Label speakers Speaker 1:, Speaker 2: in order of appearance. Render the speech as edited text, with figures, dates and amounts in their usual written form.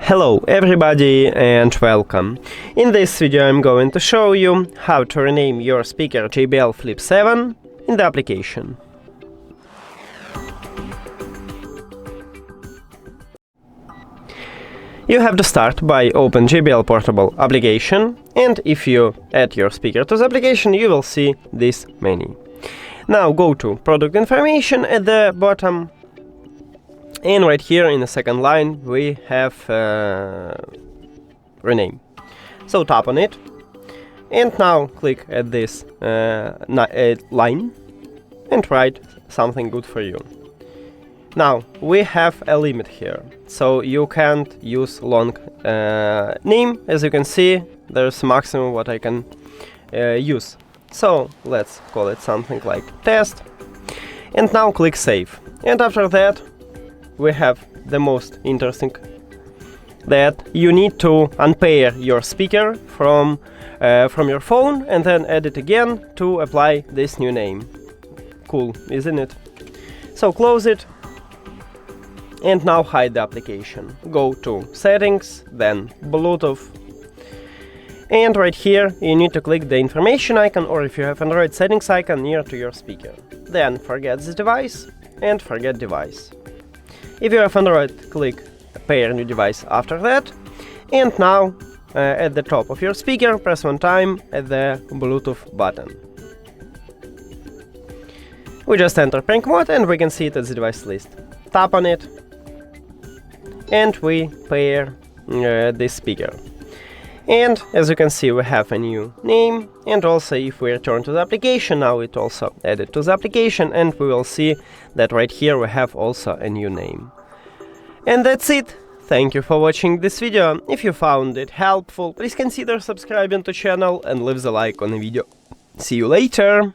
Speaker 1: Hello everybody and welcome. In this video I'm going to show you how to rename your speaker JBL Flip 7 in the application. You have to start by open JBL Portable application, and if you add your speaker to the application you will see this menu. Now go to product information at the bottom. And right here in the second line we have rename. So tap on it and now click at this line and write something good for you. Now we have a limit here, so you can't use long name. As you can see, there's maximum what I can use. So let's call it something like test, and now click save. And after that we have the most interesting, that you need to unpair your speaker from your phone and then add it again to apply this new name. Cool, isn't it? So close it and now hide the application. Go to settings, then Bluetooth, and right here you need to click the information icon, or if you have Android, settings icon near to your speaker. Then forget this device and forget device. If you have Android, click pair new device after that, and now at the top of your speaker press one time at the Bluetooth button. We just enter prank mode and we can see it at the device list. Tap on it and we pair this speaker. And as you can see we have a new name, and also if we return to the application, now it also added to the application, and we will see that right here we have also a new name. And that's it. Thank you for watching this video. If you found it helpful, please consider subscribing to the channel and leave the like on the video. See you later!